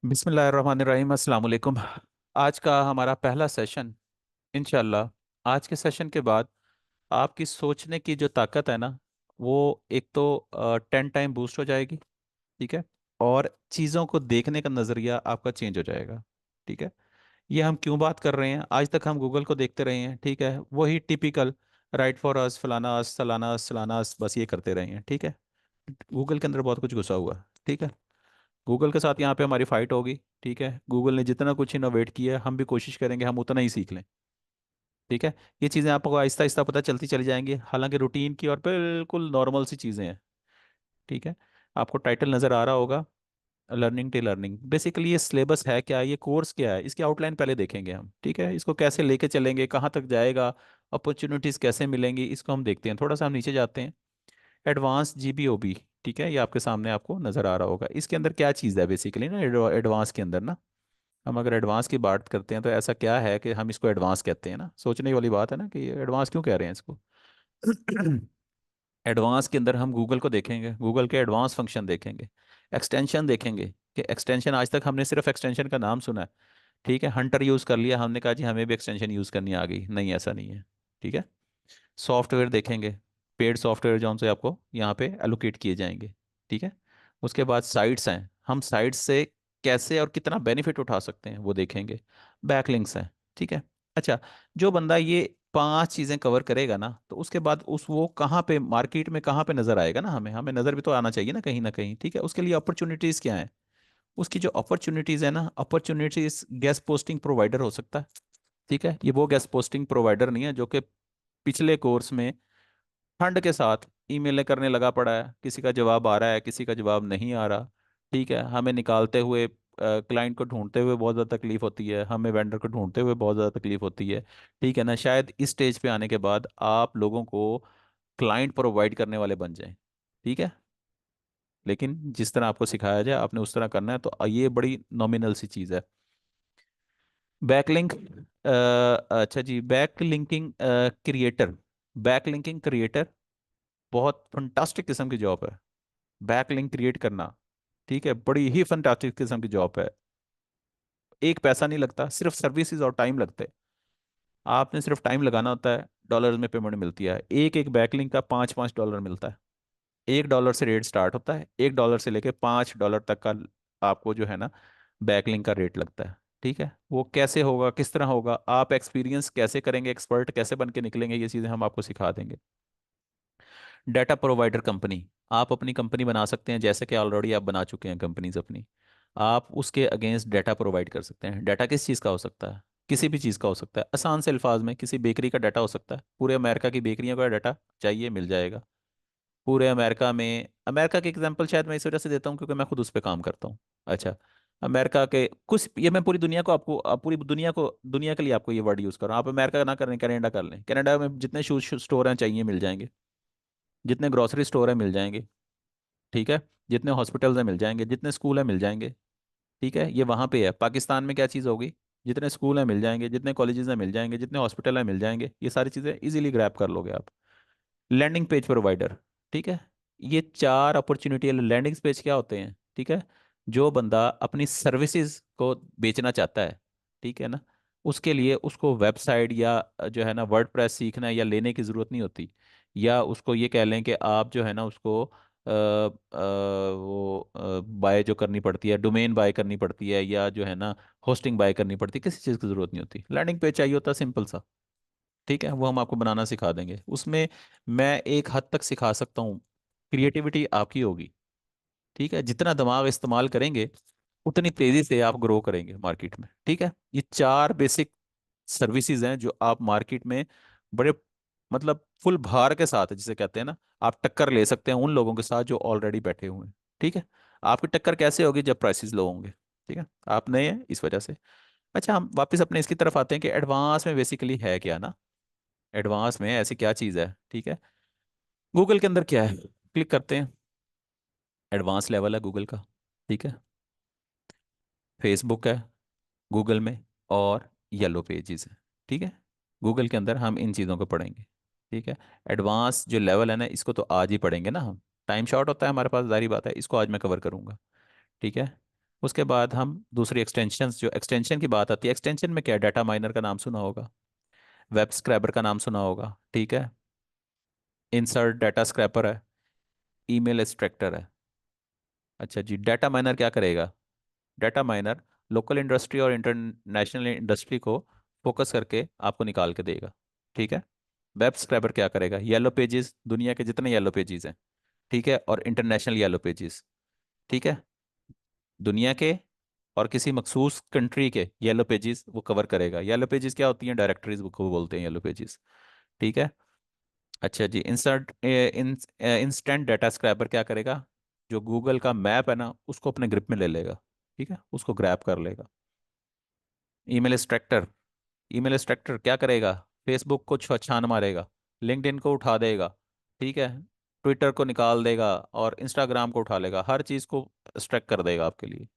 बिस्मिल्लाहिर्रहमानिर्रहीम अस्सलाम वालेकुम। आज का हमारा पहला सेशन, इंशाल्लाह आज के सेशन के बाद आपकी सोचने की जो ताकत है ना, वो एक तो 10 टाइम बूस्ट हो जाएगी। ठीक है। और चीज़ों को देखने का नज़रिया आपका चेंज हो जाएगा। ठीक है। ये हम क्यों बात कर रहे हैं? आज तक हम गूगल को देखते रहे हैं। ठीक है, वही टिपिकल राइट फॉर अस, फलाना अस, सलाना अस, सलाना अस, बस ये करते रहे हैं। ठीक है। गूगल के अंदर बहुत कुछ घुसा हुआ है। ठीक है। गूगल के साथ यहाँ पे हमारी फाइट होगी। ठीक है। गूगल ने जितना कुछ इनोवेट किया है, हम भी कोशिश करेंगे हम उतना ही सीख लें। ठीक है। ये चीज़ें आपको आहिस्ता आहिस्ता पता चलती चली जाएंगी, हालांकि रूटीन की और बिल्कुल नॉर्मल सी चीज़ें हैं। ठीक है। आपको टाइटल नज़र आ रहा होगा, लर्निंग टी लर्निंग। बेसिकली ये सिलेबस है क्या, ये कोर्स क्या है, इसकी आउटलाइन पहले देखेंगे हम। ठीक है। इसको कैसे लेके चलेंगे, कहाँ तक जाएगा, अपॉर्चुनिटीज़ कैसे मिलेंगी, इसको हम देखते हैं। थोड़ा सा हम नीचे जाते हैं। Advance GBOB। ठीक है, ये आपके सामने आपको नज़र आ रहा होगा। इसके अंदर क्या चीज़ है बेसिकली ना, एडवांस के अंदर ना, हम अगर एडवांस की बात करते हैं तो ऐसा क्या है कि हम इसको एडवांस कहते हैं ना, सोचने वाली बात है ना कि एडवांस क्यों कह रहे हैं इसको। एडवांस के अंदर हम गूगल को देखेंगे, गूगल के एडवांस फंक्शन देखेंगे, एक्सटेंशन देखेंगे कि एक्सटेंशन, आज तक हमने सिर्फ एक्सटेंशन का नाम सुना है। ठीक है, हंटर यूज़ कर लिया, हमने कहा जी हमें भी एक्सटेंशन यूज़ करनी आ गई, नहीं ऐसा नहीं है। ठीक है। सॉफ्टवेयर देखेंगे, पेड सॉफ्टवेयर जो उनसे आपको यहाँ पे एलोकेट किए जाएंगे। ठीक है। उसके बाद साइट्स हैं, हम साइट्स से कैसे और कितना बेनिफिट उठा सकते हैं वो देखेंगे। बैकलिंक्स हैं। ठीक है। अच्छा, जो बंदा ये 5 चीज़ें कवर करेगा ना, तो उसके बाद उस वो कहाँ पे मार्केट में कहाँ पे नज़र आएगा ना, हमें हमें नज़र भी तो आना चाहिए ना कहीं ना कहीं। ठीक है। उसके लिए अपॉर्चुनिटीज़ क्या है? उसकी जो अपॉर्चुनिटीज़ है ना, अपॉर्चुनिटीज़ गेस्ट पोस्टिंग प्रोवाइडर हो सकता है। ठीक है। ये वो गेस्ट पोस्टिंग प्रोवाइडर नहीं है जो कि पिछले कोर्स में ठंड के साथ ईमेलें करने लगा पड़ा है, किसी का जवाब आ रहा है, किसी का जवाब नहीं आ रहा। ठीक है। हमें निकालते हुए, क्लाइंट को ढूंढते हुए बहुत ज़्यादा तकलीफ होती है, हमें वेंडर को ढूंढते हुए बहुत ज़्यादा तकलीफ होती है। ठीक है ना, शायद इस स्टेज पे आने के बाद आप लोगों को क्लाइंट प्रोवाइड करने वाले बन जाएं। ठीक है। लेकिन जिस तरह आपको सिखाया जाए आपने उस तरह करना है, तो ये बड़ी नॉमिनल सी चीज़ है। बैकलिंक, अच्छा जी, बैकलिंकिंग क्रिएटर, बैकलिंकिंग क्रिएटर बहुत फंटास्टिक किस्म की जॉब है। बैकलिंक क्रिएट करना, ठीक है, बड़ी ही फंटास्टिक किस्म की जॉब है। एक पैसा नहीं लगता, सिर्फ सर्विसेज और टाइम लगते हैं। आपने सिर्फ टाइम लगाना होता है, डॉलर्स में पेमेंट मिलती है। एक एक बैकलिंक का 5-5 डॉलर मिलता है। $1 से रेट स्टार्ट होता है, $1 से लेके $5 तक का आपको जो है ना बैकलिंक का रेट लगता है। ठीक है। वो कैसे होगा, किस तरह होगा, आप एक्सपीरियंस कैसे करेंगे, एक्सपर्ट कैसे बन के निकलेंगे, ये चीज़ें हम आपको सिखा देंगे। डाटा प्रोवाइडर कंपनी, आप अपनी कंपनी बना सकते हैं, जैसे कि ऑलरेडी आप बना चुके हैं कंपनीज अपनी। आप उसके अगेंस्ट डाटा प्रोवाइड कर सकते हैं। डाटा किस चीज़ का हो सकता है? किसी भी चीज़ का हो सकता है। आसान से अल्फाज में, किसी बेकरी का डाटा हो सकता है, पूरे अमेरिका की बेकरियों का डाटा चाहिए, मिल जाएगा। पूरे अमेरिका में, अमेरिका के एग्जांपल शायद मैं इस वजह से देता हूँ क्योंकि मैं खुद उस पर काम करता हूँ। अच्छा, अमेरिका के कुछ, ये मैं पूरी दुनिया को आपको, पूरी दुनिया को, दुनिया के लिए आपको ये वर्ड यूज़ कर रहा हूँ। आप अमेरिका ना करें, कनाडा कर लें, कनाडा में जितने शूज स्टोर हैं चाहिए मिल जाएंगे, जितने ग्रोसरी स्टोर हैं मिल जाएंगे। ठीक है। जितने हॉस्पिटल्स हैं मिल जाएंगे, जितने स्कूल हैं मिल जाएंगे। ठीक है। ये वहाँ पे है। पाकिस्तान में क्या चीज़ होगी? जितने स्कूल हैं मिल जाएंगे, जितने कॉलेजेस हैं मिल जाएंगे, जितने हॉस्पिटल हैं मिल जाएंगे। ये सारी चीज़ें इजीली ग्रैब कर लोगे आप। लैंडिंग पेज प्रोवाइडर, ठीक है, ये 4 अपॉर्चुनिटी। लैंडिंग पेज क्या होते हैं? ठीक है, जो बंदा अपनी सर्विसेज को बेचना चाहता है, ठीक है ना, उसके लिए उसको वेबसाइट या जो है ना वर्डप्रेस सीखना है या लेने की ज़रूरत नहीं होती। या उसको ये कह लें कि आप जो है ना उसको वो बाय जो करनी पड़ती है, डोमेन बाय करनी पड़ती है, या जो है ना होस्टिंग बाय करनी पड़ती है, किसी चीज़ की ज़रूरत नहीं होती। लैंडिंग पेज चाहिए होता है सिंपल सा। ठीक है, वो हम आपको बनाना सिखा देंगे। उसमें मैं एक हद तक सिखा सकता हूँ, क्रिएटिविटी आपकी होगी। ठीक है, जितना दिमाग इस्तेमाल करेंगे उतनी तेजी से आप ग्रो करेंगे मार्केट में। ठीक है। ये 4 बेसिक सर्विसेज हैं जो आप मार्केट में बड़े, मतलब फुल भार के साथ, जिसे कहते हैं ना, आप टक्कर ले सकते हैं उन लोगों के साथ जो ऑलरेडी बैठे हुए हैं। ठीक है। आपकी टक्कर कैसे होगी? जब प्राइसेस लो होंगे। ठीक है। आप नए हैं इस वजह से। अच्छा, हम वापस अपने इसकी तरफ आते हैं कि एडवांस में बेसिकली है क्या ना। एडवांस में ऐसी क्या चीज़ है? ठीक है। गूगल के अंदर क्या है, क्लिक करते हैं, एडवांस लेवल है गूगल का। ठीक है। फेसबुक है गूगल में, और येलो पेजेस है। ठीक है। गूगल के अंदर हम इन चीज़ों को पढ़ेंगे। ठीक है। एडवांस जो लेवल है ना, इसको तो आज ही पढ़ेंगे ना हम, टाइम शॉर्ट होता है हमारे पास, जारी बात है, इसको आज मैं कवर करूंगा। ठीक है। उसके बाद हम दूसरी एक्सटेंशन, जो एक्सटेंशन की बात आती है, एक्सटेंशन में क्या है, डाटा माइनर का नाम सुना होगा, वेब स्क्रैपर का नाम सुना होगा, ठीक है, इंसर्ट डाटा स्क्रैपर है, ईमेल एक्सट्रैक्टर है। अच्छा जी, डाटा माइनर क्या करेगा? डाटा माइनर लोकल इंडस्ट्री और इंटरनेशनल इंडस्ट्री को फोकस करके आपको निकाल के देगा, ठीक है। वेब स्क्रैपर क्या करेगा? येलो पेजेस, दुनिया के जितने येलो पेजेस हैं, ठीक है, और इंटरनेशनल येलो पेजेस, ठीक है, दुनिया के और किसी मखसूस कंट्री के येलो पेजेस वो कवर करेगा। येलो पेजेस क्या होती हैं? डायरेक्टरीज को बोलते हैं येलो पेजेस, ठीक है। अच्छा जी, इंस्टेंट डाटा स्क्रैपर क्या करेगा? जो गूगल का मैप है ना, उसको अपने ग्रिप में ले लेगा, ठीक है, उसको ग्रैब कर लेगा। ईमेल एक्सट्रैक्टर, ईमेल एक्सट्रैक्टर क्या करेगा? फेसबुक को छान मारेगा, लिंक्डइन को उठा देगा, ठीक है, ट्विटर को निकाल देगा और इंस्टाग्राम को उठा लेगा, हर चीज़ को एक्सट्रैक्ट कर देगा आपके लिए।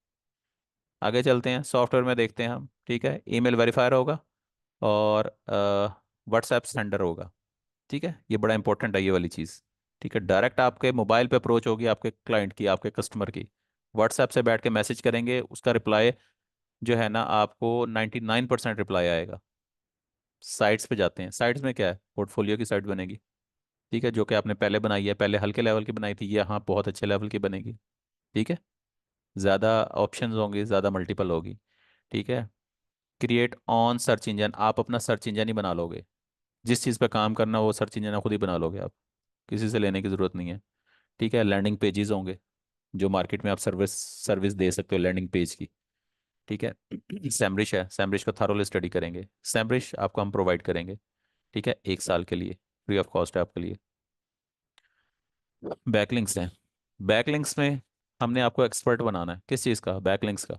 आगे चलते हैं, सॉफ्टवेयर में देखते हैं हम, ठीक है, ईमेल वेरीफायर होगा और व्हाट्सएप सेंडर होगा, ठीक है, ये बड़ा इंपॉर्टेंट है ये वाली चीज़, ठीक है। डायरेक्ट आपके मोबाइल पे अप्रोच होगी आपके क्लाइंट की, आपके कस्टमर की, व्हाट्सएप से बैठ के मैसेज करेंगे, उसका रिप्लाई जो है ना आपको 99% रिप्लाई आएगा। साइट्स पे जाते हैं, साइट्स में क्या है? पोर्टफोलियो की साइट बनेगी, ठीक है, जो कि आपने पहले बनाई है, पहले हल्के लेवल की बनाई थी, ये हाँ बहुत अच्छे लेवल की बनेगी, ठीक है, ज़्यादा ऑप्शंस होंगे, ज़्यादा मल्टीपल होगी, ठीक है। क्रिएट ऑन सर्च इंजन, आप अपना सर्च इंजन ही बना लोगे, जिस चीज़ पे काम करना वो सर्च इंजन खुद ही बना लोगे आप, किसी से लेने की ज़रूरत नहीं है, ठीक है। लैंडिंग पेजेस होंगे, जो मार्केट में आप सर्विस सर्विस दे सकते हो लैंडिंग पेज की, ठीक है। सैमरिश है, सैमरिश का थारोली स्टडी करेंगे, सैमरिश आपको हम प्रोवाइड करेंगे, ठीक है, 1 साल के लिए फ्री ऑफ कॉस्ट है आपके लिए। बैकलिंक्स हैं, बैकलिंक्स में हमने आपको एक्सपर्ट बनाना है, किस चीज़ का? बैकलिंक्स का।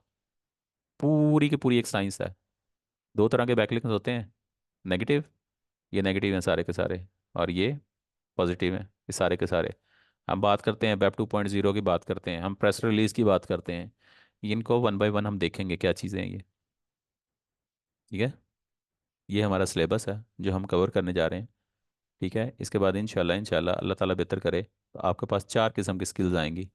पूरी की पूरी एक साइंस है। 2 तरह के बैकलिंक्स होते हैं, नेगेटिव, ये नेगेटिव हैं सारे के सारे, और ये पॉजिटिव हैं, ये सारे के सारे। हम बात करते हैं वेब 2.0 की बात करते हैं, हम प्रेस रिलीज की बात करते हैं, इनको वन बाय वन हम देखेंगे क्या चीज़ें हैं ये, ठीक है। ये हमारा सिलेबस है जो हम कवर करने जा रहे हैं, ठीक है। इसके बाद इंशाल्लाह इंशाल्लाह अल्लाह ताला बेहतर करे तो आपके पास 4 किस्म की स्किल्स आएंगी।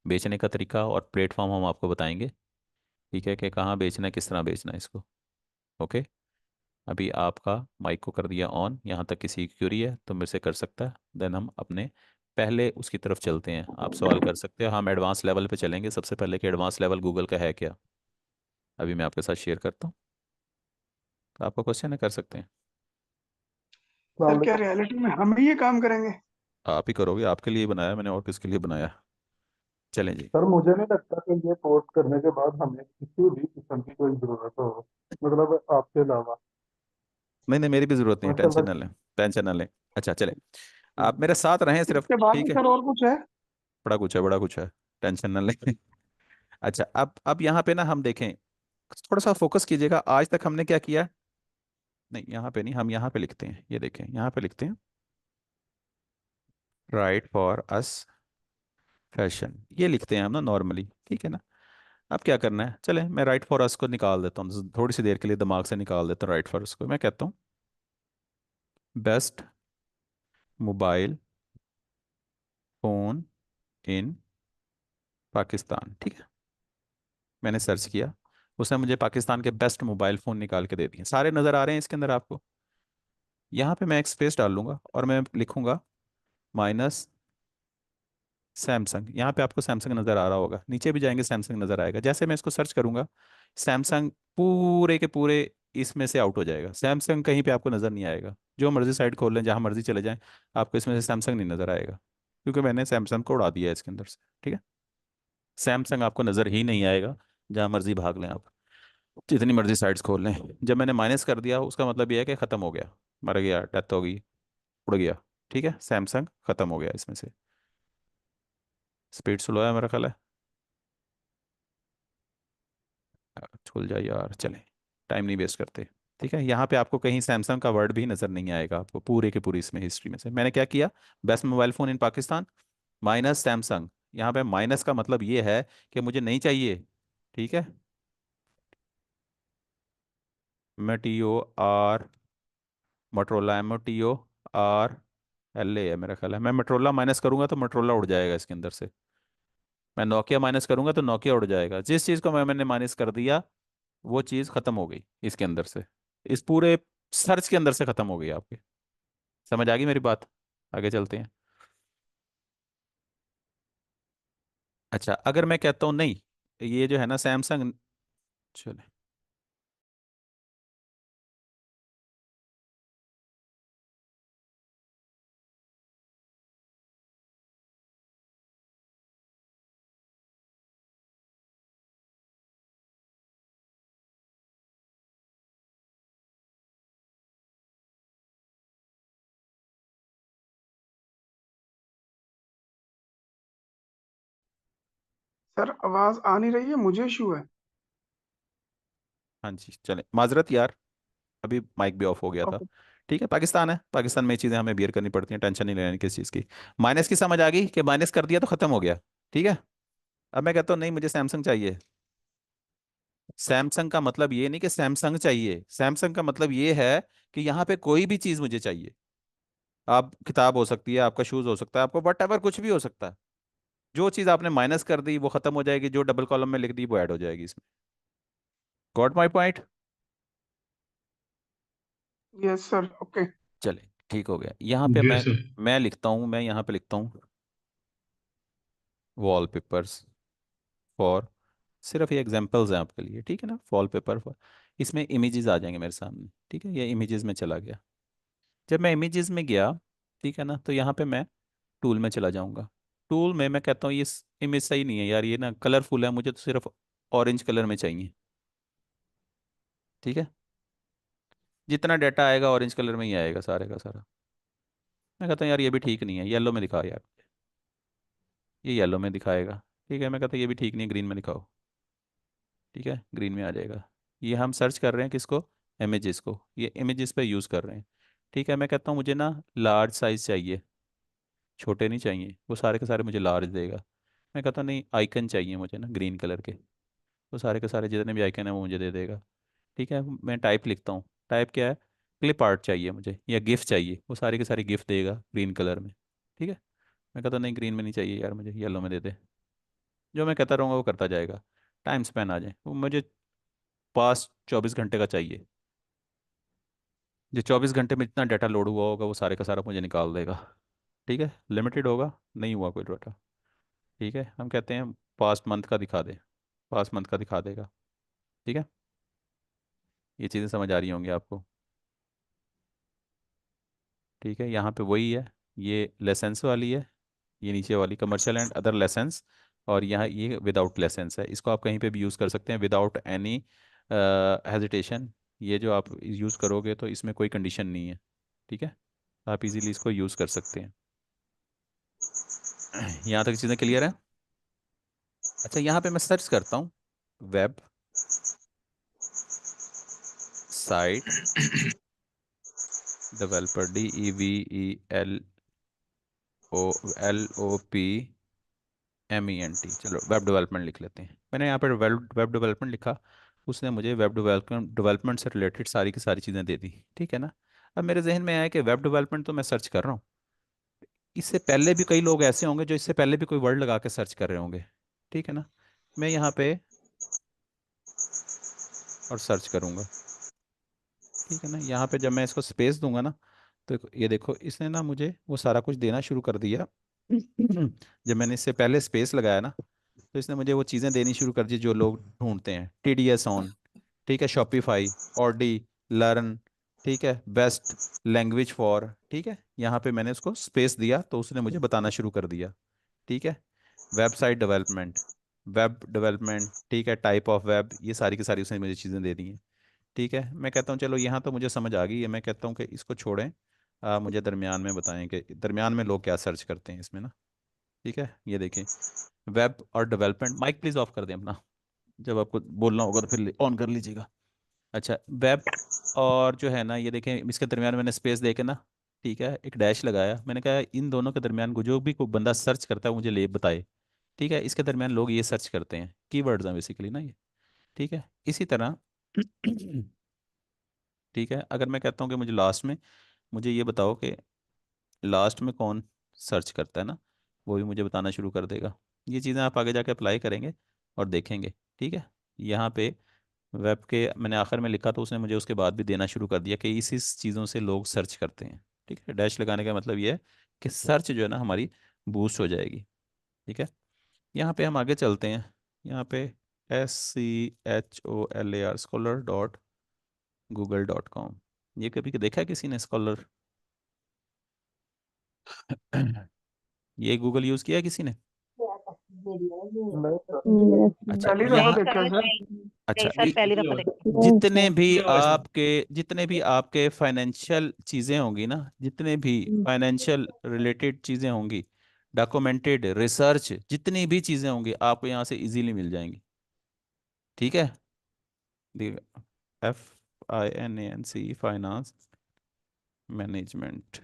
बेचने का तरीका और प्लेटफॉर्म हम आपको बताएंगे, ठीक है, कि कहाँ बेचना है, किस तरह बेचना है इसको। ओके, अभी आपका माइक को कर दिया ऑन, यहाँ तक किसी की क्यूरी है तो मेरे से कर सकता है, देन हम अपने पहले उसकी तरफ चलते हैं, आप सवाल कर सकते हो, हम एडवांस लेवल पे चलेंगे सबसे पहले कि एडवांस लेवल गूगल का है क्या। अभी मैं आपके साथ शेयर करता हूँ, तो आपका क्वेश्चन है, कर सकते हैं। सर क्या वालेकुम। रियलिटी में हम ही ये काम करेंगे? आप ही करोगे, आपके लिए बनाया मैंने, और किसके लिए बनाया? चलें जी। सर मुझे नहीं लगता कि ये कोर्स करने के बाद हमें किसी भी किस्म की कोई जरूरत हो, मतलब आपके अलावा। नहीं नहीं, मेरी भी जरूरत नहीं है, टेंशन माशाल्लाह। ना लें, टेंशन ना लें। अच्छा चले, आप मेरे साथ रहें सिर्फ, इसके बाद ठीक भी है। सर और कुछ है? बड़ा कुछ है, बड़ा कुछ है, टेंशन ना लें। अच्छा, अब यहाँ पे ना हम देखें, थोड़ा सा फोकस कीजिएगा, आज तक हमने क्या किया? नहीं यहाँ पे नहीं, हम यहाँ पे लिखते हैं, ये देखें यहाँ पे लिखते हैं, राइट फॉर अस फैशन, ये लिखते हैं हम ना नॉर्मली, ठीक है ना। अब क्या करना है, चले मैं राइट फॉर अस को निकाल देता हूँ, थोड़ी सी देर के लिए दिमाग से निकाल देता हूँ राइट फॉर अस को, मैं कहता हूँ बेस्ट मोबाइल फ़ोन इन पाकिस्तान, ठीक है। मैंने सर्च किया, उसने मुझे पाकिस्तान के बेस्ट मोबाइल फ़ोन निकाल के दे दिए, सारे नज़र आ रहे हैं इसके अंदर आपको। यहाँ पे मैं एक स्पेस डाल लूंगा और मैं लिखूंगा माइनस सैमसंग, यहाँ पे आपको सैमसंग नज़र आ रहा होगा, नीचे भी जाएंगे सैमसंग नज़र आएगा, जैसे मैं इसको सर्च करूंगा सैमसंग पूरे के पूरे इसमें से आउट हो जाएगा, सैमसंग कहीं पे आपको नज़र नहीं आएगा, जो मर्जी साइट खोल लें, जहाँ मर्जी चले जाएं, आपको इसमें से सैमसंग नहीं नज़र आएगा, क्योंकि मैंने सैमसंग को उड़ा दिया है इसके अंदर से, ठीक है। सैमसंग आपको नज़र ही नहीं आएगा, जहाँ मर्जी भाग लें आप, जितनी मर्जी साइट्स खोल लें। जब मैंने माइनस कर दिया उसका मतलब ये है कि ख़त्म हो गया, मर गया, डेथ हो गई, उड़ गया, ठीक है, सैमसंग ख़त्म हो गया इसमें से। स्पीड स्लो है मेरा ख्याल है, खुल जाए यार, चले, टाइम नहीं वेस्ट करते, ठीक है। यहाँ पे आपको कहीं सैमसंग का वर्ड भी नज़र नहीं आएगा आपको पूरे के पूरी इसमें हिस्ट्री में से। मैंने क्या किया, बेस्ट मोबाइल फ़ोन इन पाकिस्तान माइनस सैमसंग, यहाँ पे माइनस का मतलब ये है कि मुझे नहीं चाहिए, ठीक है। MTOR, मोटरोला, MTOR LA है मेरा ख्याल है, मैं मोटरोला माइनस करूंगा तो मोटरोला उड़ जाएगा इसके अंदर से, मैं नोकिया माइनस करूंगा तो नोकिया उड़ जाएगा। जिस चीज़ को मैंने माइनस कर दिया वो चीज़ खत्म हो गई इसके अंदर से, इस पूरे सर्च के अंदर से खत्म हो गई आपकी। समझ आ गई मेरी बात? आगे चलते हैं। अच्छा, अगर मैं कहता हूँ नहीं, ये जो है ना सैमसंग, चले, सर आवाज आ नहीं रही है, मुझे इशू है। हाँ जी चले, माजरत यार, अभी माइक भी ऑफ हो गया था। ओके। ठीक है, पाकिस्तान है, पाकिस्तान में ये चीज़ें हमें बियर करनी पड़ती हैं, टेंशन नहीं लेनी किस चीज़ की। माइनस की समझ आ गई कि माइनस कर दिया तो खत्म हो गया। ठीक है, अब मैं कहता हूँ नहीं मुझे सैमसंग चाहिए। सैमसंग का मतलब ये नहीं कि सैमसंग चाहिए, सैमसंग का मतलब ये है कि यहाँ पे कोई भी चीज़ मुझे चाहिए। आप किताब हो सकती है, आपका शूज़ हो सकता है, आपको वट एवर कुछ भी हो सकता है। जो चीज़ आपने माइनस कर दी वो खत्म हो जाएगी, जो डबल कॉलम में लिख दी वो ऐड हो जाएगी इसमें। Got my point? Yes sir, okay. चले, ठीक हो गया। यहाँ पे यस सर। मैं लिखता हूँ, मैं यहाँ पे लिखता हूँ वॉलपेपर्स फॉर, सिर्फ ये एग्जांपल्स हैं आपके लिए, ठीक है ना, वॉलपेपर फॉर। इसमें इमेजेस आ जाएंगे मेरे सामने, ठीक है, ये इमेजेस में चला गया। जब मैं इमेजेस में गया, ठीक है ना, तो यहाँ पे मैं टूल में चला जाऊंगा। टूल में मैं कहता हूँ ये इमेज सही नहीं है यार, ये ना कलरफुल है, मुझे तो सिर्फ ऑरेंज कलर में चाहिए। ठीक है, जितना डाटा आएगा ऑरेंज कलर में ही आएगा सारे का सारा। मैं कहता हूँ यार ये भी ठीक नहीं है, येलो में दिखा यार, ये येलो में दिखाएगा। ठीक है, मैं कहता हूँ ये भी ठीक नहीं है, ग्रीन में दिखाओ। ठीक है, ग्रीन में आ जाएगा। ये हम सर्च कर रहे हैं किसको? इमेजेस को, ये इमेजेस पे यूज़ कर रहे हैं। ठीक है, मैं कहता हूँ मुझे ना लार्ज साइज चाहिए, छोटे नहीं चाहिए, वो सारे के सारे मुझे लार्ज देगा। मैं कहता हूँ नहीं आइकन चाहिए मुझे ना ग्रीन कलर के, वो सारे के सारे जितने भी आइकन है वो मुझे दे देगा। ठीक है, मैं टाइप लिखता हूँ, टाइप क्या है? क्लिप आर्ट चाहिए मुझे या गिफ चाहिए, वो सारी के सारी गिफ्ट देगा ग्रीन कलर में। ठीक है, मैं कहता हूँ नहीं ग्रीन में नहीं चाहिए यार, मुझे येलो में दे दे। जो मैं कहता रहूँगा वो करता जाएगा। टाइम स्पेन आ जाए, वो मुझे पास्ट 24 घंटे का चाहिए। जो 24 घंटे में जितना डाटा लोड हुआ होगा वो सारे का सारा मुझे निकाल देगा। ठीक है, लिमिटेड होगा, नहीं हुआ कोई डाटा। ठीक है, हम कहते हैं पास्ट मंथ का दिखा दे, पास्ट मंथ का दिखा देगा। ठीक है, ये चीज़ें समझ आ रही होंगी आपको? ठीक है, यहाँ पे वही है, ये लेसेंस वाली है, ये नीचे वाली कमर्शियल एंड अदर लेसेंस, और यहाँ ये विदाउट लेसेंस है। इसको आप कहीं पे भी यूज़ कर सकते हैं विदाउट एनी हेजिटेशन। ये जो आप यूज़ करोगे तो इसमें कोई कंडीशन नहीं है। ठीक है, आप इजीली इसको यूज़ कर सकते हैं। यहाँ तक चीज़ें क्लियर है? अच्छा, यहाँ पे मैं सर्च करता हूँ वेब साइट डेवलपर, DEVELOPMENT, चलो वेब डेवलपमेंट लिख लेते हैं। मैंने यहाँ पर वेब वेब डेवलपमेंट लिखा, उसने मुझे वेब डेवलपमेंट डेवलपमेंट से रिलेटेड सारी की सारी चीज़ें दे दी। ठीक है ना, अब मेरे जहन में आया कि वेब डेवलपमेंट तो मैं सर्च कर रहा हूँ, इससे पहले भी कई लोग ऐसे होंगे जो इससे पहले भी कोई वर्ड लगा के सर्च कर रहे होंगे। ठीक है ना, मैं यहाँ पे और सर्च करूँगा। ठीक है ना, यहाँ पे जब मैं इसको स्पेस दूंगा ना, तो ये देखो इसने ना मुझे वो सारा कुछ देना शुरू कर दिया। जब मैंने इससे पहले स्पेस लगाया ना, तो इसने मुझे वो चीज़ें देनी शुरू कर दी जो लोग ढूंढते हैं, TDS ऑन, ठीक है, शॉपिफाई, ऑडी, लर्न, ठीक है, बेस्ट लैंग्वेज फॉर। ठीक है, यहाँ पे मैंने उसको स्पेस दिया तो उसने मुझे बताना शुरू कर दिया। ठीक है, वेबसाइट डेवलपमेंट, वेब डेवलपमेंट, ठीक है, टाइप ऑफ वेब, ये सारी की सारी उसने मुझे चीज़ें दे दी हैं। ठीक है, मैं कहता हूँ चलो यहाँ तो मुझे समझ आ गई है, मैं कहता हूँ कि इसको छोड़ें, मुझे दरमियान में बताएं कि दरमियान में लोग क्या सर्च करते हैं इसमें ना। ठीक है, ये देखें, वेब और डेवलपमेंट। माइक प्लीज़ ऑफ कर दें अपना, जब आपको बोलना होगा तो फिर ऑन कर लीजिएगा। अच्छा, वेब और जो है ना, ये देखें इसके दरमियान मैंने स्पेस दे के ना, ठीक है, एक डैश लगाया, मैंने कहा इन दोनों के दरमियान को जो भी कोई बंदा सर्च करता है मुझे ले बताए। ठीक है, इसके दरमियान लोग ये सर्च करते हैं, कीवर्ड्स हैं बेसिकली ना ये। ठीक है, इसी तरह ठीक है, अगर मैं कहता हूँ कि मुझे लास्ट में, मुझे ये बताओ कि लास्ट में कौन सर्च करता है ना, वो भी मुझे बताना शुरू कर देगा। ये चीज़ें आप आगे जाके अप्लाई करेंगे और देखेंगे। ठीक है, यहाँ पे वेब के मैंने आखिर में लिखा तो उसने मुझे उसके बाद भी देना शुरू कर दिया कि इस चीज़ों से लोग सर्च करते हैं। ठीक है, डैश लगाने का मतलब ये है कि सर्च जो है ना हमारी बूस्ट हो जाएगी। ठीक है, यहाँ पे हम आगे चलते हैं। यहाँ पे SCHOLAR scholar.google.com, ये कभी देखा है किसी ने स्कॉलर? ये गूगल यूज़ किया है किसी ने? नहीं सर। अच्छा, पहली दफा नहीं यहाँ सर, देखा है सर। नहीं अच्छा, सर, पहली दफा देखी। जितने भी आपके फाइनेंशियल चीज़ें होंगी ना, जितने भी फाइनेंशियल रिलेटेड चीज़ें होंगी, डॉक्यूमेंटेड रिसर्च जितनी भी चीज़ें होंगी आपको यहाँ से इजीली मिल जाएंगी। ठीक है, FINANC फाइनेंस मैनेजमेंट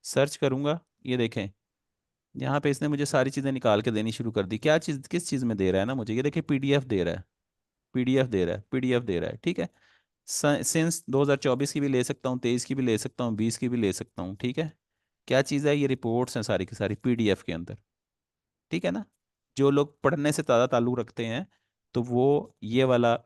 सर्च करूँगा, ये देखें यहाँ पे इसने मुझे सारी चीज़ें निकाल के देनी शुरू कर दी। क्या चीज़ किस चीज़ में दे रहा है ना मुझे, ये देखिए PDF दे रहा है, PDF दे रहा है, PDF दे रहा है। ठीक है, सिंस 2024 की भी ले सकता हूँ, 23 की भी ले सकता हूँ, 20 की भी ले सकता हूँ। ठीक है, क्या चीज़ है, ये रिपोर्ट्स हैं सारी की सारी PDF के अंदर। ठीक है ना, जो लोग पढ़ने से ज़्यादा ताल्लुक़ रखते हैं तो वो ये वाला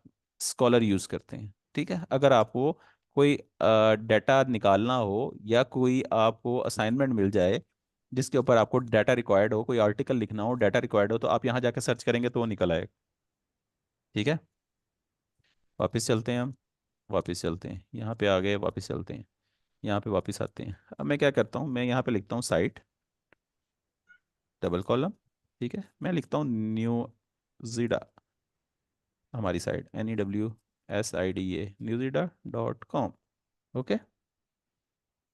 स्कॉलर यूज़ करते हैं। ठीक है, अगर आपको कोई डाटा निकालना हो या कोई आपको असाइनमेंट मिल जाए जिसके ऊपर आपको डाटा रिक्वायर्ड हो, कोई आर्टिकल लिखना हो, डाटा रिक्वायर्ड हो, तो आप यहाँ जाकर सर्च करेंगे तो वो निकल आएगा। ठीक है, वापस चलते हैं हम, वापस चलते हैं, यहाँ पे आ गए, वापस चलते हैं, यहाँ पे वापस आते हैं। अब मैं क्या करता हूँ, मैं यहाँ पे लिखता हूँ साइट डबल कॉलम। ठीक है, मैं लिखता हूँ न्यूज़ीडा, हमारी साइट NEWSIDA newzida.com। ओके,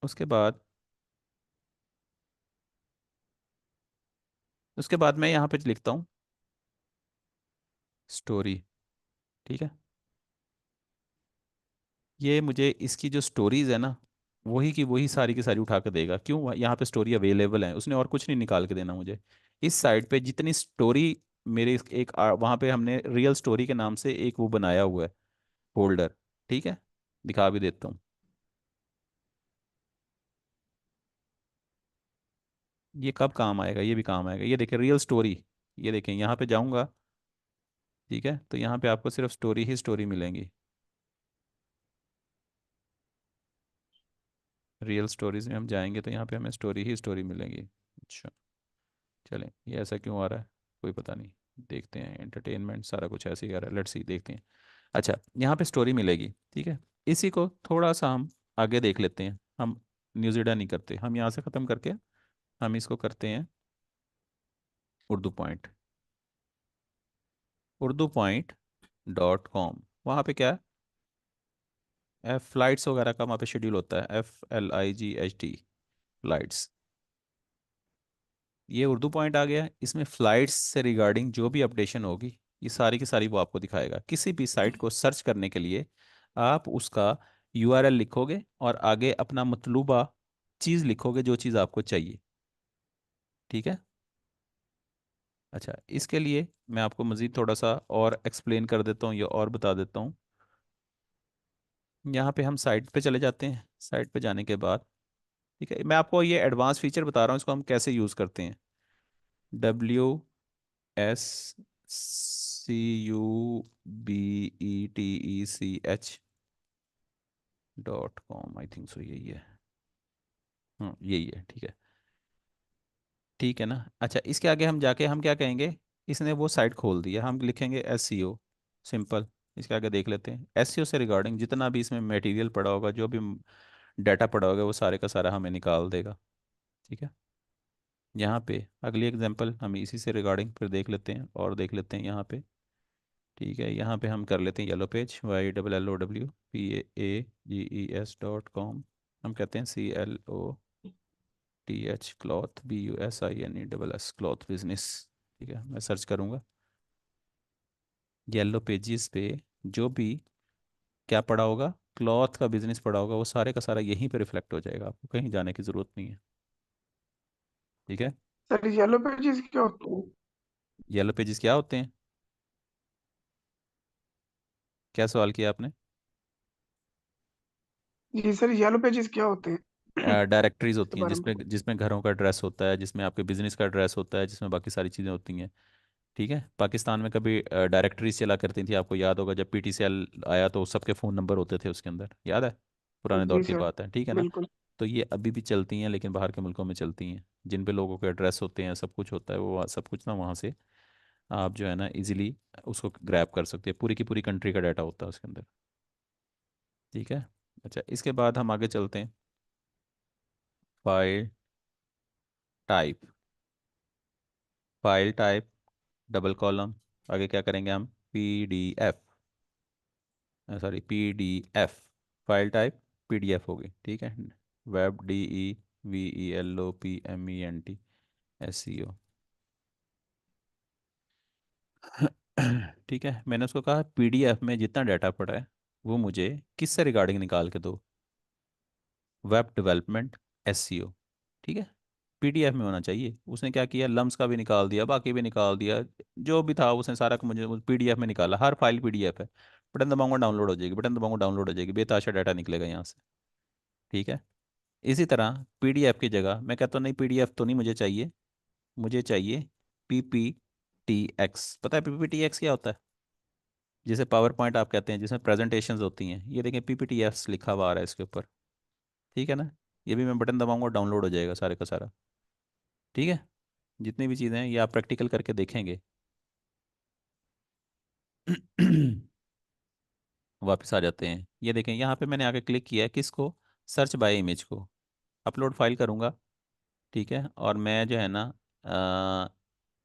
उसके बाद मैं यहाँ पे लिखता हूँ स्टोरी। ठीक है, ये मुझे इसकी जो स्टोरीज है ना वही की वही सारी की सारी उठा कर देगा। क्यों, यहाँ पे स्टोरी अवेलेबल है, उसने और कुछ नहीं निकाल के देना मुझे। इस साइट पे जितनी स्टोरी मेरे वहाँ पे हमने रियल स्टोरी के नाम से एक वो बनाया हुआ है फोल्डर। ठीक है, दिखा भी देता हूँ, ये कब काम आएगा, ये भी काम आएगा। ये देखें रियल स्टोरी, ये देखें यहाँ पे जाऊँगा। ठीक है, तो यहाँ पे आपको सिर्फ स्टोरी ही स्टोरी मिलेंगी, रियल स्टोरीज में हम जाएंगे तो यहाँ पे हमें स्टोरी ही स्टोरी मिलेंगी। अच्छा, चलें, ये ऐसा क्यों आ रहा है कोई पता नहीं, देखते हैं। एंटरटेनमेंट सारा कुछ ऐसे ही आ रहा है, लेट्स सी, देखते हैं। अच्छा, यहाँ पे स्टोरी मिलेगी। ठीक है, इसी को थोड़ा सा हम आगे देख लेते हैं। हम न्यूज़ीडा नहीं करते, हम यहाँ से ख़त्म करके हम इसको करते हैं urdu.com। वहाँ पे क्या है, फ्लाइट्स वगैरह का वहाँ पे शेड्यूल होता है, FLIGHT फ्लाइट्स। ये उर्दू पॉइंट आ गया, इसमें फ्लाइट्स से रिगार्डिंग जो भी अपडेशन होगी ये सारी की सारी वो आपको दिखाएगा। किसी भी साइट को सर्च करने के लिए आप उसका URL लिखोगे और आगे अपना मतलूबा चीज़ लिखोगे, जो चीज़ आपको चाहिए। ठीक है, अच्छा, इसके लिए मैं आपको मज़ीद थोड़ा सा और एक्सप्लेन कर देता हूँ या और बता देता हूँ। यहाँ पे हम साइट पे चले जाते हैं, साइट पे जाने के बाद ठीक है, मैं आपको ये एडवांस फीचर बता रहा हूँ, इसको हम कैसे यूज़ करते हैं। WSCUBETECH आई थिंक सो, यही है। हाँ, यही है। ठीक है, ठीक है ना। अच्छा, इसके आगे हम जाके हम क्या कहेंगे, इसने वो साइट खोल दी है, हम लिखेंगे SEO, सिंपल। इसके आगे देख लेते हैं, SEO से रिगार्डिंग जितना भी इसमें मटेरियल पड़ा होगा, जो भी डाटा पड़ा होगा, वो सारे का सारा हमें निकाल देगा। ठीक है, यहाँ पे अगली एग्जांपल हम इसी से रिगार्डिंग फिर देख लेते हैं और देख लेते हैं यहाँ पे। ठीक है, यहाँ पे हम कर लेते हैं येलो पेज, YLLOWPAAGES.com। हम कहते हैं CLOTH cloth BUSINESS cloth business. ठीक है, मैं सर्च करूँगा येलो पेजेस पे, जो भी क्या पड़ा होगा, क्लॉथ का बिजनेस पड़ा होगा, वो सारे का सारा यहीं पे रिफ्लेक्ट हो जाएगा, आपको कहीं जाने की ज़रूरत नहीं है। ठीक है, सर येलो पेजेस क्या होते हैं? येलो पेजेस क्या होते हैं, क्या सवाल किया आपने? जी सर, येलो पेजेस क्या होते हैं? डायरेक्टरीज के होती हैं बारे में जिसमें जिसमें घरों का एड्रेस होता है, जिसमें आपके बिजनेस का एड्रेस होता है, जिसमें बाकी सारी चीज़ें होती हैं। ठीक है, पाकिस्तान में कभी डायरेक्टरीज चला करती थी, आपको याद होगा जब पीटीसीएल आया तो सबके फ़ोन नंबर होते थे उसके अंदर, याद है? पुराने दौर जी की सर। बात है, ठीक है ना? बिल्कुल। तो ये अभी भी चलती हैं, लेकिन बाहर के मुल्कों में चलती हैं, जिन पे लोगों के एड्रेस होते हैं, सब कुछ होता है, वो सब कुछ ना वहाँ से आप जो है ना इजीली उसको ग्रैब कर सकते हैं, पूरी की पूरी कंट्री का डाटा होता है उसके अंदर। ठीक है। अच्छा, इसके बाद हम आगे चलते हैं। File type. File type, double column, आगे क्या करेंगे हम? PDF, sorry PDF. File type PDF होगी, ठीक है। Web, DEVELOPMENT, SEO। ठीक है, मैंने उसको कहा पीडीएफ में जितना डाटा पड़ा है वो मुझे किस से रिगार्डिंग निकाल के दो? Web development, SEO. ठीक है, पीडीएफ में होना चाहिए। उसने क्या किया, लम्स का भी निकाल दिया, बाकी भी निकाल दिया, जो भी था उसने सारा मुझे पीडीएफ में निकाला। हर फाइल पीडीएफ है, बटन दबाऊंगा डाउनलोड हो जाएगी, बटन दबाऊंगा डाउनलोड हो जाएगी, बेताशा डाटा निकलेगा यहाँ से। ठीक है, इसी तरह पीडीएफ की जगह मैं कहता हूँ नहीं, पीडीएफ तो नहीं मुझे चाहिए, मुझे चाहिए पीपीटीएक्स। पता है पीपीटीएक्स क्या होता है? जिसे पावर पॉइंट आप कहते हैं, जिसमें प्रेजेंटेशंस होती हैं, ये देखें पीपीटीएक्स लिखा हुआ आ रहा है इसके ऊपर। ठीक है ना? ये भी मैं बटन दबाऊंगा डाउनलोड हो जाएगा सारे का सारा। ठीक है, जितनी भी चीज़ें हैं ये आप प्रैक्टिकल करके देखेंगे। वापस आ जाते हैं, ये देखें यहाँ पे मैंने आके क्लिक किया है किसको? सर्च बाय इमेज को। अपलोड फाइल करूँगा, ठीक है, और मैं जो है ना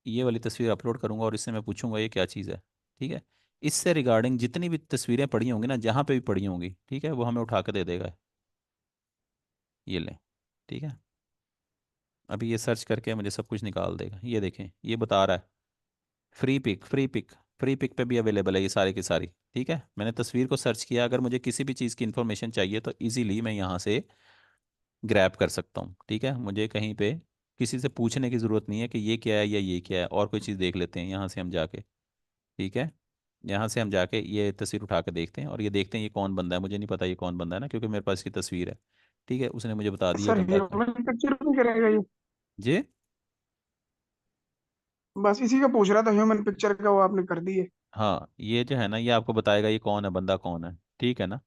ये वाली तस्वीर अपलोड करूँगा और इससे मैं पूछूंगा ये क्या चीज़ है। ठीक है, इससे रिगार्डिंग जितनी भी तस्वीरें पड़ी होंगी ना, जहाँ पे भी पड़ी होंगी, ठीक है, वो हमें उठा के दे देगा। ये लें, ठीक है, अभी ये सर्च करके मुझे सब कुछ निकाल देगा। ये देखें, ये बता रहा है Freepik, Freepik. Freepik पे भी अवेलेबल है ये सारी की सारी। ठीक है, मैंने तस्वीर को सर्च किया, अगर मुझे किसी भी चीज़ की इन्फॉर्मेशन चाहिए तो इजीली मैं यहाँ से ग्रैब कर सकता हूँ। ठीक है, मुझे कहीं पे किसी से पूछने की ज़रूरत नहीं है कि ये क्या है या ये क्या है, और कोई चीज़ देख लेते हैं यहाँ से हम जाके। ठीक है, यहाँ से हम जाके ये तस्वीर उठा के देखते हैं, और ये देखते हैं ये कौन बंदा है। मुझे नहीं पता ये कौन बंदा है ना, क्योंकि मेरे पास इसकी तस्वीर है। ठीक है, उसने मुझे बता दिया ये सर बंदा क्या है। ह्यूमन पिक्चर भी करेगा ये? जी। बस इसी का पूछ रहा था, ह्यूमन पिक्चर का वो आपने कर दिए। हाँ, ये जो है ना ये आपको बताएगा ये कौन है, बंदा कौन है। ठीक है ना,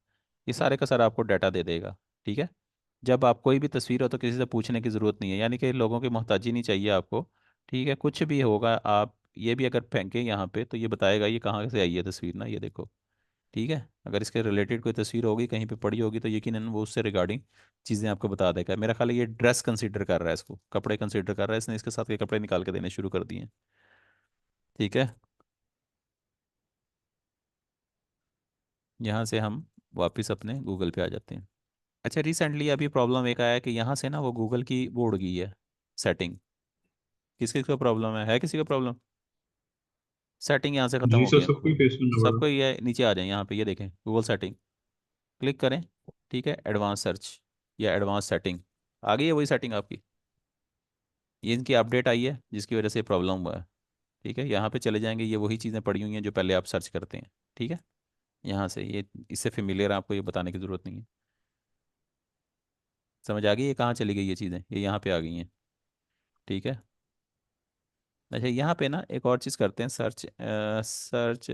ये सारे का सारा आपको डाटा दे देगा। ठीक है, जब आप कोई भी तस्वीर हो तो किसी से पूछने की ज़रूरत नहीं है, यानी कि लोगों की मोहताजी नहीं चाहिए आपको। ठीक है, कुछ भी होगा आप ये भी अगर फेंकें यहाँ पे तो ये बताएगा ये कहाँ से आई है तस्वीर ना, ये देखो। ठीक है, अगर इसके रिलेटेड कोई तस्वीर होगी कहीं पे पड़ी होगी तो यकीनन वो उससे रिगार्डिंग चीज़ें आपको बता देगा। मेरा ख्याल है ये ड्रेस कंसीडर कर रहा है, इसको कपड़े कंसीडर कर रहा है, इसने इसके साथ के कपड़े निकाल के देने शुरू कर दिए हैं। ठीक है, यहाँ से हम वापस अपने गूगल पे आ जाते हैं। अच्छा, रिसेंटली अभी प्रॉब्लम एक आया है कि यहाँ से ना वो गूगल की वो उड़ गई है सेटिंग। किस किस को प्रॉब्लम है किसी को प्रॉब्लम? सेटिंग यहाँ से ख़त्म जी हो सर, गया। सबको ही फेस करना पड़ा। सबको ये नीचे आ जाए, यहाँ पे ये देखें गूगल सेटिंग, क्लिक करें। ठीक है, एडवांस सर्च या एडवांस सेटिंग, आ गई है वही सेटिंग आपकी। ये इनकी अपडेट आई है जिसकी वजह से प्रॉब्लम हुआ है। ठीक है, यहाँ पे चले जाएंगे, ये वही चीज़ें पड़ी हुई हैं जो पहले आप सर्च करते हैं। ठीक है, यहाँ से ये इससे फेमिलियर, आपको ये बताने की ज़रूरत नहीं है। समझ आ गई ये कहाँ चली गई ये चीज़ें, ये यहाँ पे आ गई हैं। ठीक है, अच्छा यहाँ पे ना एक और चीज़ करते हैं, सर्च सर्च।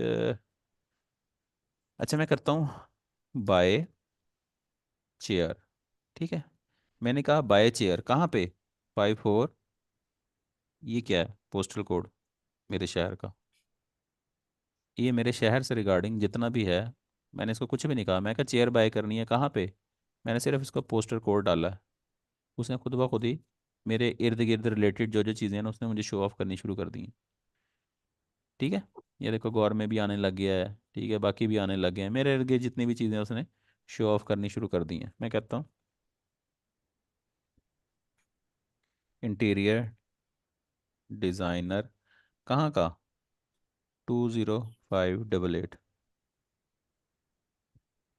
अच्छा, मैं करता हूँ बाय चेयर। ठीक है, मैंने कहा बाय चेयर कहाँ पे? 54, ये क्या है? पोस्टल कोड मेरे शहर का। ये मेरे शहर से रिगार्डिंग जितना भी है, मैंने इसको कुछ भी नहीं कहा, मैं कहा चेयर बाय करनी है कहाँ पे, मैंने सिर्फ इसको पोस्टल कोड डाला है। उसने खुद ब खुद ही मेरे इर्द गिर्द रिलेटेड जो जो चीज़ें हैं ना उसने मुझे शो ऑफ करनी शुरू कर दी हैं। ठीक है, ये देखो गौर में भी आने लग गया है। ठीक है, बाकी भी आने लग गए हैं, मेरे इर्द गिर्द जितनी भी चीज़ें उसने शो ऑफ करनी शुरू कर दी हैं। मैं कहता हूँ इंटीरियर डिज़ाइनर, कहाँ का? 20588।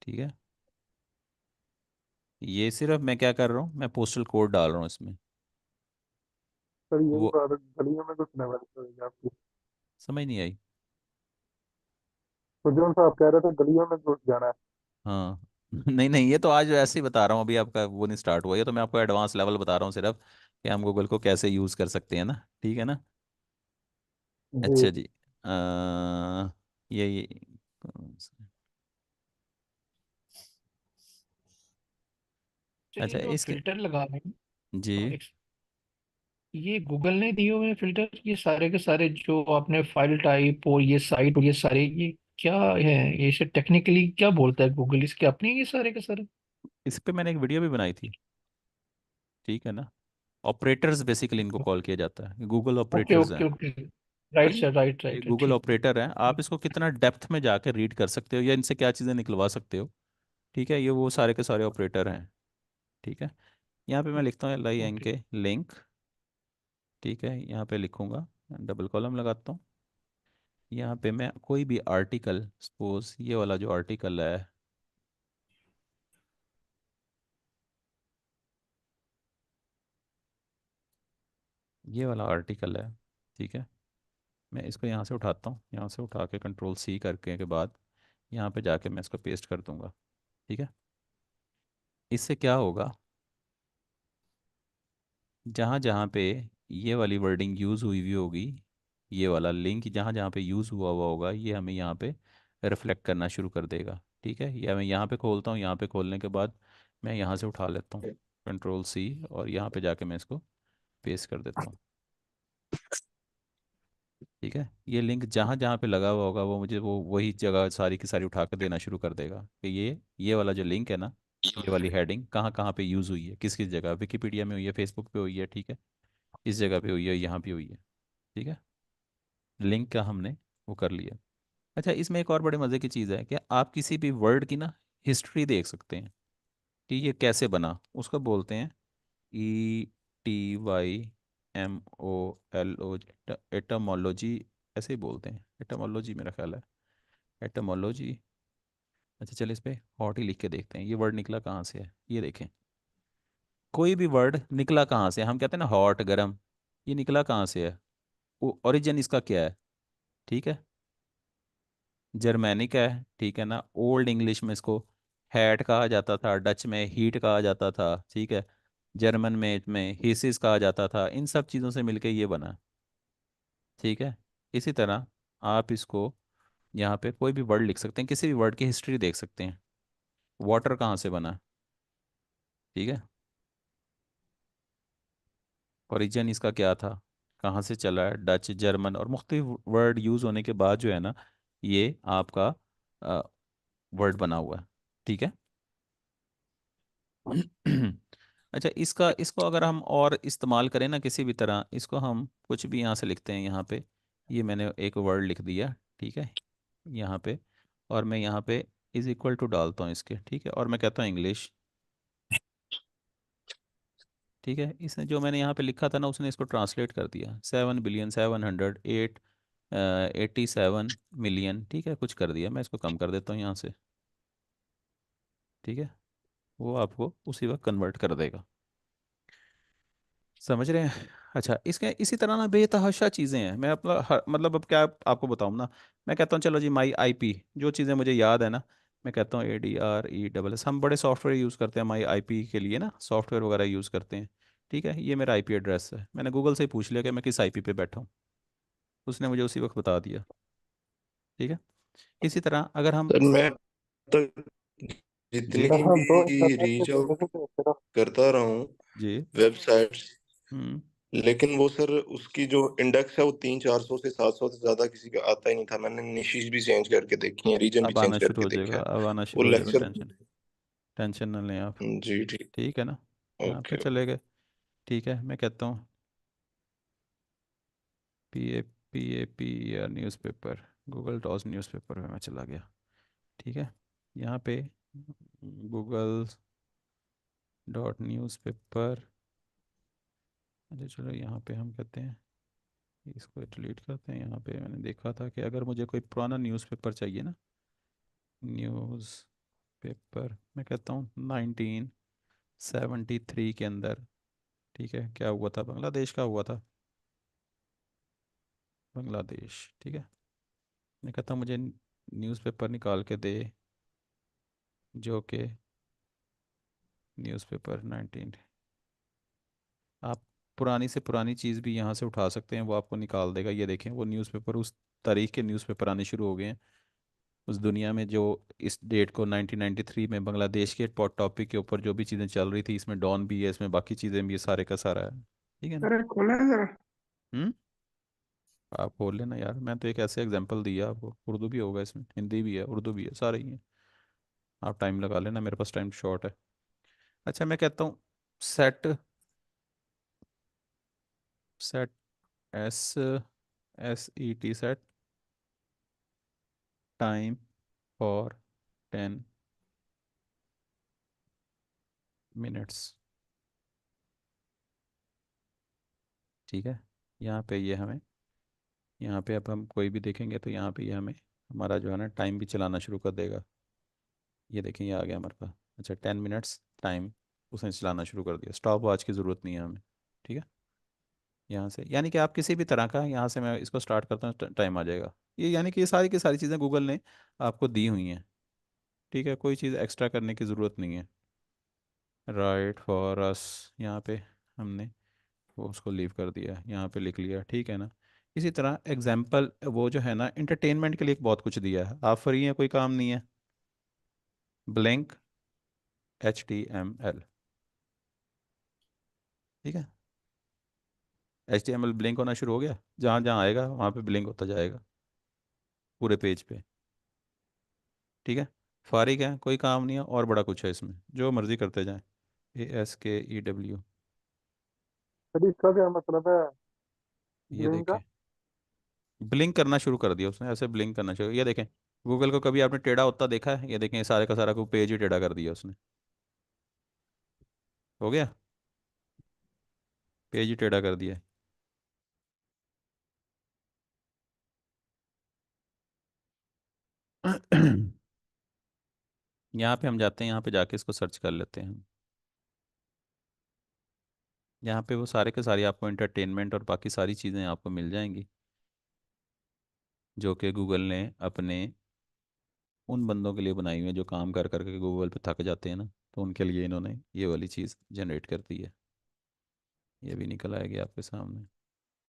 ठीक है, ये सिर्फ मैं क्या कर रहा हूँ, मैं पोस्टल कोड डाल रहा हूँ इसमें। सर यही वो बात, गलियों में घुसने वाली पड़ेगी आपकी। समझ नहीं आई। तो जो सा आप कह रहे थे, गलियों में घुस जाना है। हाँ, नहीं नहीं, ये तो आज ऐसे ही बता रहा हूँ, अभी आपका वो नहीं स्टार्ट हुआ, ये तो मैं आपको एडवांस लेवल बता रहा हूँ सिर्फ, कि हम गूगल को कैसे यूज़ कर सकते हैं ना, ठीक है ना। जी। अच्छा जी। अ, ये कौन सा- अच्छा, ये अच्छा जो इसके, फिल्टर लगा रहे हैं, जी, ये गूगल ने दिए हुए फिल्टर, ये सारे के सारे जो आपने फाइल टाइप और ये साइट और ये सारे, ये क्या है? ये इसे टेक्निकली क्या बोलता है गूगल? इसके अपने हैं ये सारे के सारे? इस पे मैंने एक वीडियो भी बनाई थी, ठीक है ना। ऑपरेटर्स बेसिकली इनको कॉल किया जाता है, गूगल ओके ऑपरेटर्स हैं। Okay okay. राइट भाई सर, राइट ये राइट, गूगल ठीक है। ऑपरेटर हैं, आप इसको कितना डेप्थ में जाकर रीड कर सकते हो या इनसे क्या चीज़ें निकलवा सकते हो, ठीक है, ये वो सारे के सारे ऑपरेटर हैं, ठीक है। यहाँ पे मैं लिखता हूँ LIN ओके। के लिंक, ठीक है, यहाँ पे लिखूंगा, डबल कॉलम लगाता हूँ। यहाँ पे मैं कोई भी आर्टिकल, सपोज ये वाला जो आर्टिकल है, ये वाला आर्टिकल है, ठीक है, मैं इसको यहाँ से उठाता हूँ, यहाँ से उठा के Ctrl+C करके के बाद यहाँ पे जाके मैं इसको पेस्ट कर दूंगा, ठीक है। इससे क्या होगा, जहाँ जहाँ पे ये वाली वर्डिंग यूज़ हुई हुई होगी, ये वाला लिंक जहाँ जहाँ पे यूज़ हुआ हुआ होगा, ये हमें यहाँ पे रिफ्लेक्ट करना शुरू कर देगा, ठीक है। या मैं यहाँ पे खोलता हूँ, यहाँ पे खोलने के बाद मैं यहाँ से उठा लेता हूँ, Ctrl+C, और यहाँ पे जाके मैं इसको पेस्ट कर देता हूँ, ठीक है। ये लिंक जहाँ जहाँ पे लगा हुआ होगा वो मुझे वो वही जगह सारी की सारी उठा कर देना शुरू कर देगा, कि ये वाला जो लिंक है ना, ये वाली हेडिंग कहाँ कहाँ पे यूज़ हुई है, किस किस जगह, विकिपीडिया में हुई है, फेसबुक पे हुई है, ठीक है, इस जगह पे हुई है, यहाँ पे हुई है, ठीक है। लिंक का हमने वो कर लिया। अच्छा, इसमें एक और बड़े मज़े की चीज़ है कि आप किसी भी वर्ड की ना हिस्ट्री देख सकते हैं, कि ये कैसे बना, उसको बोलते हैं ETYMOLO, एटमोलॉजी, ऐसे ही बोलते हैं, एटमोलॉजी मेरा ख्याल है, एटमोलॉजी। अच्छा चलिए, इस पे हॉट ही लिख के देखते हैं, ये वर्ड निकला कहाँ से है, ये देखें, कोई भी वर्ड निकला कहाँ से है? हम कहते हैं ना हॉट गर्म, ये निकला कहाँ से है, ओरिजिन इसका क्या है, ठीक है, जर्मैनिक है, ठीक है ना। ओल्ड इंग्लिश में इसको हैट कहा जाता था, डच में हीट कहा जाता था, ठीक है, जर्मन में हीसिस कहा जाता था, इन सब चीज़ों से मिलके ये बना, ठीक है। इसी तरह आप इसको यहाँ पे कोई भी वर्ड लिख सकते हैं, किसी भी वर्ड की हिस्ट्री देख सकते हैं, वाटर कहाँ से बना, ठीक है, ओरिजिन इसका क्या था, कहाँ से चला है, डच, जर्मन, और मुख्तलिफ वर्ड यूज़ होने के बाद जो है ना, ये आपका वर्ड बना हुआ है, ठीक है। अच्छा, इसका इसको अगर हम और इस्तेमाल करें ना किसी भी तरह, इसको हम कुछ भी यहाँ से लिखते हैं, यहाँ पे ये मैंने एक वर्ड लिख दिया, ठीक है, यहाँ पे, और मैं यहाँ पे इज इक्वल टू डालता हूँ इसके, ठीक है, और मैं कहता हूँ इंग्लिश, ठीक है। इसने जो मैंने यहाँ पे लिखा था ना, उसने इसको ट्रांसलेट कर दिया, 7,787,087 मिलियन, ठीक है, कुछ कर दिया, मैं इसको कम कर देता हूँ यहाँ से, ठीक है, वो आपको उसी वक्त कन्वर्ट कर देगा, समझ रहे हैं। अच्छा, इसके इसी तरह ना बेतहाशा चीज़ें हैं, मैं अपना मतलब अब क्या आपको बताऊँ ना, मैं कहता हूँ चलो जी माई IP, जो चीज़ें मुझे याद है ना, मैं कहता हूँ ADRESS, हम बड़े सॉफ्टवेयर यूज़ करते हैं माई IP के लिए ना, सॉफ्टवेयर वगैरह यूज़ करते हैं, ठीक है, ये मेरा IP एड्रेस है, मैंने गूगल से ही पूछ लिया कि मैं किस IP पे बैठा हूँ, उसने मुझे उसी वक्त बता दिया, ठीक है। इसी तरह अगर हम सर मैं तक जितनी जी, सर हम तो भी इंटरनेट के रीच आउट जरिए से सिर्फ करता रहा हूँ जी, वेबसाइट्स, हम्म, लेकिन वो सर उसकी जो इंडेक्स है वो 300-400 से 700 से ज्यादा किसी का आता ही नहीं था। मैंने निशेष भी चेंज करके देखी है, रीजन भी अब चेंज आना शुरू करके हो देखा जाएगा, है। अब आना वो शुरू हो जाएगा, लेक्चर। टेंशन टेंशन ना लें आप, जी ठीक। ठीक है ना। यहाँ पे ओके। चले गए, ठीक है, मैं कहता हूँ PAPAP या न्यूज़पेपर, गूगल डॉस न्यूज़पेपर में मैं चला गया, ठीक है, यहाँ पे गूगल डॉट न्यूज़पेपर, अच्छा चलो यहाँ पे हम कहते हैं, इसको डिलीट करते हैं, यहाँ पे मैंने देखा था कि अगर मुझे कोई पुराना न्यूज़पेपर चाहिए ना, न्यूज़पेपर, मैं कहता हूँ 1973 के अंदर, ठीक है, क्या हुआ था, बांग्लादेश का हुआ था, बांग्लादेश, ठीक है, मैं कहता हूँ मुझे न्यूज़पेपर निकाल के दे जो कि न्यूज़पेपर 19। आप पुरानी से पुरानी चीज़ भी यहाँ से उठा सकते हैं, वो आपको निकाल देगा। ये देखें, वो न्यूज़पेपर, उस तारीख के न्यूज़पेपर आने शुरू हो गए हैं उस दुनिया में, जो इस डेट को 1993 में बांग्लादेश के टॉपिक के ऊपर जो भी चीज़ें चल रही थी, इसमें डॉन भी है, इसमें बाकी चीज़ें भी है, सारे का सारा है। ठीक है ना? अरे खोले जरा। हम्म। आप बोल लेना यार, मैं तो एक ऐसे एग्जांपल दिया आपको। उर्दू भी होगा इसमें, हिंदी भी है, उर्दू भी है, सारे ही हैं। आप टाइम लगा लेना, मेरे पास टाइम शॉर्ट है। अच्छा, मैं कहता हूँ set, set, S S E T, set time for 10 minutes. ठीक है, यहाँ पे ये हमें, यहाँ पे अब हम कोई भी देखेंगे तो यहाँ पे ये हमें हमारा जो है ना टाइम भी चलाना शुरू कर देगा। ये देखें, ये आ गया हमारे पास। अच्छा, 10 मिनट्स टाइम उसने चलाना शुरू कर दिया। स्टॉप वॉच की ज़रूरत नहीं है हमें। ठीक है, यहाँ से यानी कि आप किसी भी तरह का, यहाँ से मैं इसको स्टार्ट करता हूँ, टाइम आ जाएगा। ये यानी कि ये सारी की सारी चीज़ें गूगल ने आपको दी हुई हैं। ठीक है, कोई चीज़ एक्स्ट्रा करने की ज़रूरत नहीं है। राइट फॉर अस, यहाँ पे हमने वो उसको लीव कर दिया, यहाँ पे लिख लिया। ठीक है ना? इसी तरह एग्जाम्पल वो जो है ना इंटरटेनमेंट के लिए बहुत कुछ दिया है। आप फ्री हैं, कोई काम नहीं है। Blink HTML। ठीक है, HTML ब्लिंक होना शुरू हो गया, जहाँ जहाँ आएगा वहाँ पे ब्लिंक होता जाएगा पूरे पेज पे। ठीक है, फारिग है, कोई काम नहीं है, और बड़ा कुछ है इसमें, जो मर्जी करते जाएं। ASKEW, अभी इसका क्या मतलब है ये ब्लिंक का? देखें, ब्लिंक करना शुरू कर दिया उसने, ऐसे ब्लिंक करना शुरू। ये देखें, गूगल को कभी आपने टेढ़ा होता देखा है? ये देखें, ये सारे का सारा को पेज ही टेढ़ा कर दिया उसने। हो गया, पेज ही टेढ़ा कर दिया। यहाँ पे हम जाते हैं, यहाँ पे जाके इसको सर्च कर लेते हैं। यहाँ पे वो सारे के सारे आपको इंटरटेनमेंट और बाकी सारी चीज़ें आपको मिल जाएंगी, जो कि गूगल ने अपने उन बंदों के लिए बनाई हुई है जो काम कर करके गूगल पे थक जाते हैं ना, तो उनके लिए इन्होंने ये वाली चीज़ जनरेट कर दी है। ये भी निकल आएगी आपके सामने।